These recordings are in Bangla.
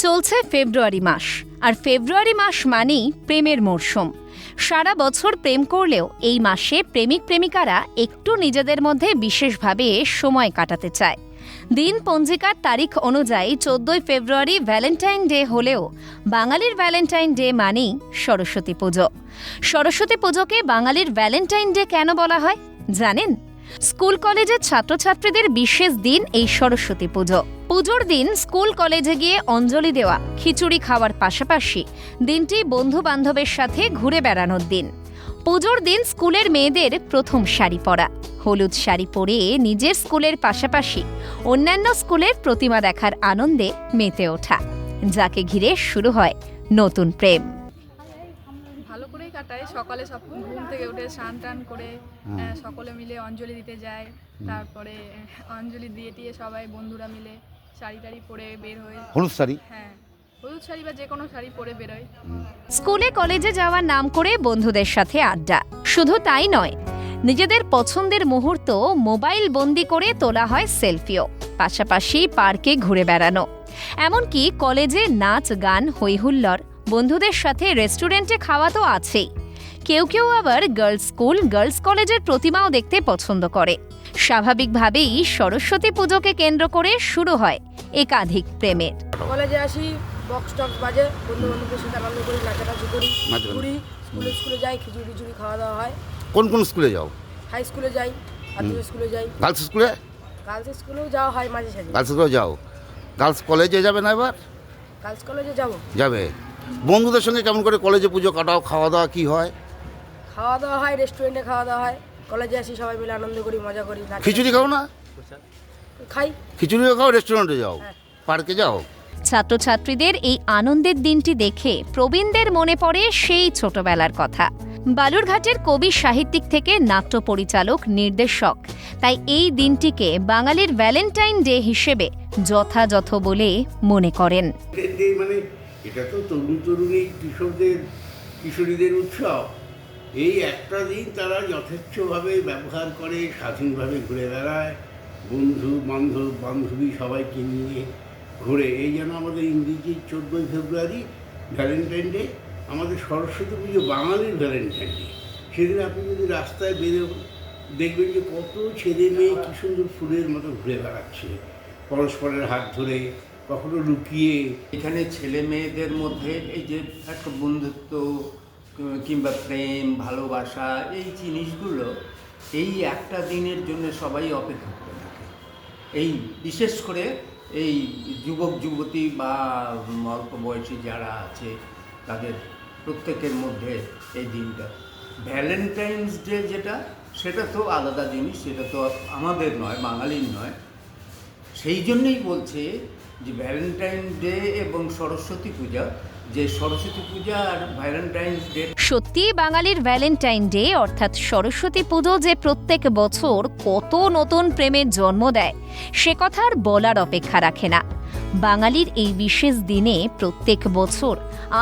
চলছে ফেব্রুয়ারি মাস, আর ফেব্রুয়ারি মাস মানেই প্রেমের মরশুম। সারা বছর প্রেম করলেও এই মাসে প্রেমিক প্রেমিকারা একটু নিজেদের মধ্যে বিশেষভাবে সময় কাটাতে চায়। দিন পঞ্জিকার তারিখ অনুযায়ী 14 ফেব্রুয়ারি ভ্যালেন্টাইন ডে হলেও বাঙালির ভ্যালেন্টাইন ডে মানেই সরস্বতী পুজো। সরস্বতী পুজোকে বাঙালির ভ্যালেন্টাইন ডে কেন বলা হয় জানেন? স্কুল কলেজের ছাত্রছাত্রীদের বিশেষ দিন এই সরস্বতী পুজো। পুজোর দিন স্কুল কলেজে গিয়ে অঞ্জলি দেওয়া, খিচুড়ি খাওয়ার পাশাপাশি দিনটি বন্ধু বান্ধবের সাথে ঘুরে বেড়ানোর দিন। পুজোর দিন স্কুলের মেয়েদের প্রথম শাড়ি পরা, হলুদ শাড়ি পরে নিজের স্কুলের পাশাপাশি অন্যান্য স্কুলের প্রতিমা দেখার আনন্দে মেতে ওঠা, যাকে ঘিরে শুরু হয় নতুন প্রেম। ভালো করেই কাটায়। সকালে সব ঘুম থেকে উঠে স্নান টান করে সকলে মিলে অঞ্জলি দিতে যায়। তারপরে অঞ্জলি দিয়ে টিয়ে সবাই বন্ধুরা মিলে শাড়ি টাড়ি পরে বের হয়ে, হলুদ শাড়ি, হ্যাঁ হলুদ শাড়ি বা যে কোনো শাড়ি পরে বেরোয়। স্কুলে কলেজে যাওয়ার নাম করে বন্ধুদের সাথে আড্ডা। শুধু তাই নয়, নিজেদের পছন্দের মুহূর্ত মোবাইল বন্দি করে তোলা হয় সেলফিও, পাশাপাশি পার্কে ঘুরে বেড়ানো। এমনকি কলেজে নাচ গান হইহুল্লোড়, বন্ধুদের সাথে রেস্টুরেন্টে খাওয়া তো আছেই। কেউ কেউ আবার গার্লস স্কুল, গার্লস কলেজের প্রতিমাও দেখতে পছন্দ করে। স্বাভাবিকভাবেই সরস্বতী পুজোকে কেন্দ্র করে শুরু হয় একাধিক প্রেমের। কলেজে আসি, বক্স টক্স বাজে, বন্ধু বান্ধবদের সাথে আনন্দ করি, নাচানাচি করি, ঘুরি, স্কুলে যাই, খিচুড়ি খাওয়া দাওয়া হয়। কোন কোন স্কুলে যাও? হাই স্কুলে যাই, আদিবাসী স্কুলে যাই, গার্লস স্কুলে? গার্লস স্কুলেও যাওয়া হয় মাঝে সাঝে। গার্লস স্কুলে যাও। গার্লস কলেজে যাবে না এবার? গার্লস কলেজে যাবো। যাবে। বন্ধুদের সঙ্গে কেমন করে কলেজে পুজো কাটাও? খাওয়া দাওয়া কি হয়? খাওয়া দাওয়া হয়, রেস্টুরেন্টে খাওয়া দাওয়া হয়। কলেজে আসি, সবাই মিলে আনন্দ করি, মজা করি। খিচুড়ি খাও না? খাই। খিচুড়িও খাও, রেস্টুরেন্টে যাও, হ্যাঁ। পার্কে যাও। ছাত্রছাত্রীদের এই আনন্দের দিনটি দেখে প্রবীণদের মনে পড়ে সেই ছোটবেলার কথা। বালুরঘাটের কবি সাহিত্যিক থেকে নাট্য পরিচালক, নির্দেশক, তাই এই দিনটিকে বাঙালির ভ্যালেন্টাইন ডে হিসেবে যথাযথ বলে মনে করেন। মানে এটা তো তরুণ তরুণী কিশোরীদের উৎসব। এই একটা দিন তারা যথেচ্ছভাবে ব্যবহার করে, স্বাধীনভাবে ঘুরে বেড়ায়, বন্ধু বান্ধব বান্ধবী সবাইকে নিয়ে ঘুরে। এই যেন আমাদের ইংরেজি 14 ফেব্রুয়ারি ভ্যালেন্টাইন ডে, আমাদের সরস্বতী পুজো বাঙালির ভ্যালেন্টাইন ডে। সেদিন আপনি যদি রাস্তায় বেরোন, দেখবেন যে কত ছেলে মেয়ে কী সুন্দর ফুলের মতো ঘুরে বেড়াচ্ছে, পরস্পরের হাত ধরে, কখনো লুকিয়ে। এখানে ছেলে মেয়েদের মধ্যে এই যে একটা বন্ধুত্ব কিংবা প্রেম, ভালোবাসা, এই জিনিসগুলো এই একটা দিনের জন্য সবাই অপেক্ষা করে থাকে। এই বিশেষ করে এই যুবক যুবতী বা অল্প বয়সী যারা আছে, তাদের প্রত্যেকের মধ্যে এই দিনটা ভ্যালেন্টাইন্স ডে যেটা, সেটা তো আলাদা জিনিস, সেটা তো আমাদের নয়, বাঙালির নয়। সেই জন্যই বলছে যে ভ্যালেন্টাইন ডে এবং সরস্বতী পূজা, যে সরস্বতী পূজা আর ভ্যালেন্টাইন্স ডে সত্যিই বাঙালির ভ্যালেন্টাইন ডে অর্থাৎ সরস্বতী পুজো যে প্রত্যেক বছর কত নতুন প্রেমের জন্ম দেয়, সে কথা আর বলার অপেক্ষা রাখে না। বাঙালির এই বিশেষ দিনে প্রত্যেক বছর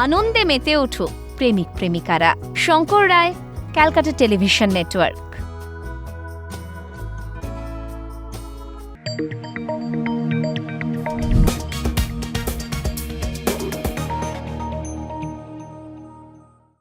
আনন্দে মেতে উঠুক প্রেমিক প্রেমিকারা। শঙ্কর রায়, ক্যালকাটা টেলিভিশন নেটওয়ার্ক।